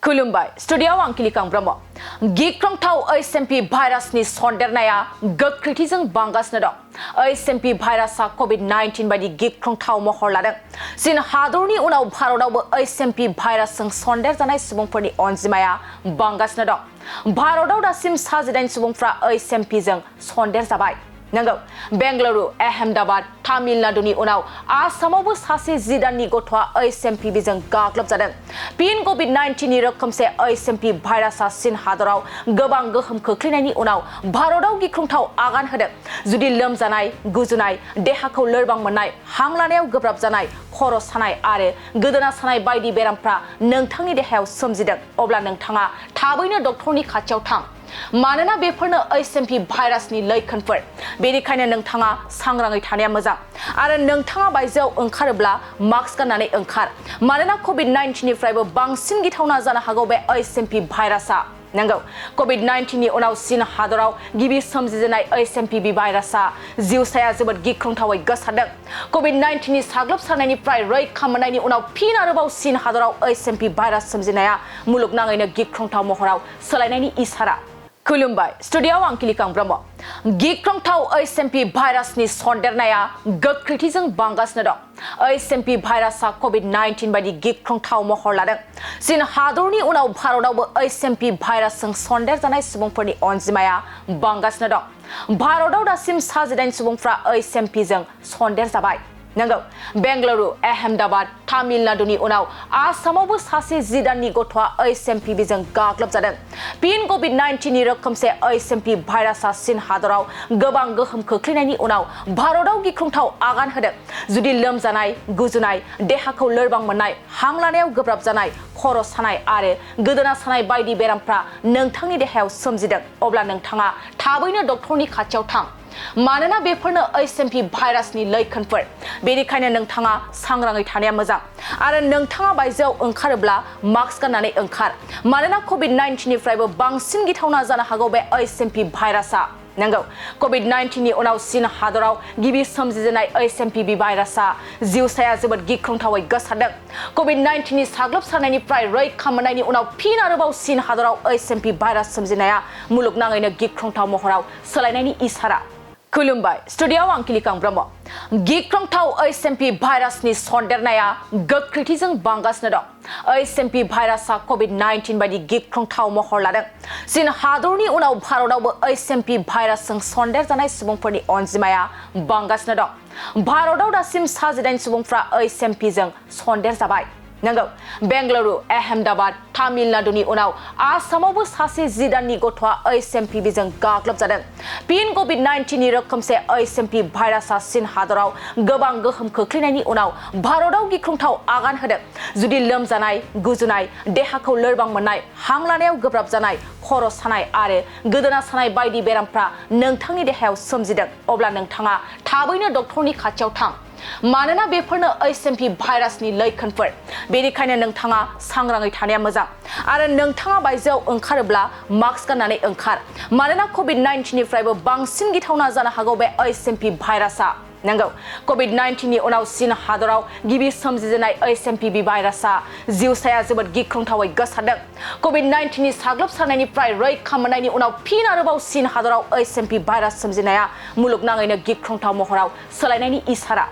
खुलुमबाय स्टुडियोआव आं किलिकां ब्रह्म गिख्रंथाव एचएमपी भाइरासनि सन्देरनाया गोख्रैथिजों बांगासिनो दं। एचएमपी भाइरासआ कोविड-19 बायदि गिख्रंथाव महर लादों। चीन हादरनि उनाव भारतआवबो एचएमपी भाइरासजों सन्देरजानाय सुबुंफोरनि अनजिमाया बांगासिनो दं। भारतआव दासिम 8 सुबुंफ्रा एचएमपीजों सन्देरजाबाय। नंगौ, बेंगलुरु, अहमदाबाद, तामिलनाडुनि उनाव आसामावबो सासे 10 दाननि गथ'आ एचएमपीजों गाग्लोबजादों। फिन कोविड-19 नि रोखोमसे एचएमपी भाइरासआ चीन हादराव गोबां गोहोम खोख्लैनायनि उनाव भारतआव गिख्रंथाव आगान होदों। जुदि लोमजानाय, गुजुनाय, देहाखौ लोरबां मोननाय, हां लानायाव गोब्राब जानाय, खर' सानाय आरो गोदोना सानाय बायदि बेरामफ्रा नोंथांनि देहायाव सोमजिदों, अब्ला नोंथाङा थाबैनो डक्टरनि खाथियाव थां। मानोना बेफोरनो एचएमपी भाइरासनि लैखोनफोर। बेनिखायनो नोंथाङा सांग्राङै थानाया मोजां आरो नोंथाङा बायजोआव ओंखारोब्ला मास्क गाननानै ओंखार। मानोना कोविड-19 निफ्रायबो बांसिन गिथावना जानो हागौ बे एचएमपी भाइरासआ। नंगौ, कोविड-19 नि उनाव चीन हादराव गिबि सोमजिजेननाय एचएमपी भाइरासआ जिउसाया जोबोद गिख्रंथावै गोसारदों। कोविड-19 नि साग्लोबसारनायनिफ्राय रैखा मोननायनि उनाव फिन आरोबाव चीन हादराव एचएमपी भाइरास सोमजिनाया मुलुगनाङैनो गिख्रंथाव महराव सोलायनायनि इसारा। खुलुमबाय स्टुडियोआव आं किलिकां ब्रह्म गिख्रंथाव एचएमपी भाइरासनि सन्देरनाया गोख्रैथिजों बांगासिनो दं। एचएमपी भाइरासआ कोविड-19 बायदि गिख्रंथाव महर लादों। चीन हादरनि उनाव भारतआवबो एचएमपी भाइरासजों सन्देरजानाय सुबुंफोरनि अनजिमाया बांगासिनो दं। भारतआव दासिम 8 सुबुंफ्रा एचएमपीजों सन्देरजाबाय। नंगौ, बेंगलुरु, अहमदाबाद, तामिलनाडुनि उनाव आसामावबो सासे 10 दाननि गथ'आ एचएमपीजों गाग्लोबजादों। फिन कोविड-19 नि रोखोमसे एचएमपी भाइरासआ चीन हादराव गोबां गोहोम खोख्लैनायनि उनाव भारतआव गिख्रंथाव आगान होदों। जुदि लोमजानाय, गुजुनाय, देहाखौ लोरबां मोननाय, हां लानायाव गोब्राब जानाय, खर' सानाय आरो गोदोना सानाय बायदि बेरामफ्रा नोंथांनि देहायाव सोमजिदों, अब्ला नोंथाङा थाबैनो डक्टरनि खाथियाव थां। मानोना बेफोरनो एचएमपी भाइरासनि लैखोनफोर। बेनिखायनो नोंथाङा सांग्राङै थानाया मोजां आरो नोंथाङा बायजोआव ओंखारोब्ला मास्क गाननानै ओंखार। मानोना कोविड-19 निफ्रायबो बांसिन गिथावना जानो हागौ बे एचएमपी भाइरासआ। नंगौ, कोविड-19 नि उनाव चीन हादराव गिबि सोमजिजेननाय एचएमपी भाइरासआ जिउसाया जोबोद गिख्रंथावै गोसारदों। कोविड-19 नि साग्लोबसारनायनिफ्राय रैखा मोननायनि उनाव फिन आरोबाव चीन हादराव एचएमपी भाइरास सोमजिनाया मुलुगनाङैनो गिख्रंथाव महराव सोलायनायनि इसारा। खुलुमबाय स्टुडियोआव आं किलिकां ब्रह्म गिख्रंथाव एचएमपी भाइरासनि सन्देरनाया गोख्रैथिजों बांगासिनो दं। एचएमपी भाइरासआ कोविड-19 बायदि गिख्रंथाव महर लादों। चीन हादरनि उनाव भारतआवबो एचएमपी भाइरासजों सन्देरजानाय सुबुंफोरनि अनजिमाया बांगासिनो दं। भारतआव दासिम 8 सुबुंफ्रा एचएमपीजों सन्देरजाबाय। नंगौ, बेंगलुरु, अहमदाबाद, तामिलनाडुनि उनाव आसामावबो सासे 10 दाननि गथ'आ एचएमपीजों गाग्लोबजादों। फिन कोविड-19 नि रोखोमसे एचएमपी भाइरासआ चीन हादराव गोबां गोहोम खोख्लैनायनि उनाव भारतआव गिख्रंथाव आगान होदों। जुदि लोमजानाय, गुजुनाय, देहाखौ लोरबां मोननाय, हां लानायाव गोब्राब जानाय, खर' सानाय आरो गोदोना सानाय बायदि बेरामफ्रा नोंथांनि देहायाव सोमजिदों, अब्ला नोंथाङा थाबैनो डक्टरनि खाथियाव थां। मानोना बेफोरनो एचएमपी भाइरासनि लैखोनफोर। बेनिखायनो नोंथाङा सांग्राङै थानाया मोजां आरो नोंथाङा बायजोआव ओंखारोब्ला मास्क गाननानै ओंखार। मानोना कोविड-19 निफ्रायबो बांसिन गिथावना जानो हागौ बे एचएमपी भाइरासआ। नंगौ, कोविड-19 नि उनाव चीन हादराव गिबि सोमजिजेननाय एचएमपी भाइरासआ जिउसाया जोबोद गिख्रंथावै गोसारदों। कोविड-19 नि साग्लोबसारनायनिफ्राय रैखा मोननायनि उनाव फिन आरोबाव चीन हादराव एचएमपी भाइरास सोमजिनाया मुलुगनाङैनो गिख्रंथाव महराव सोलायनायनि इसारा।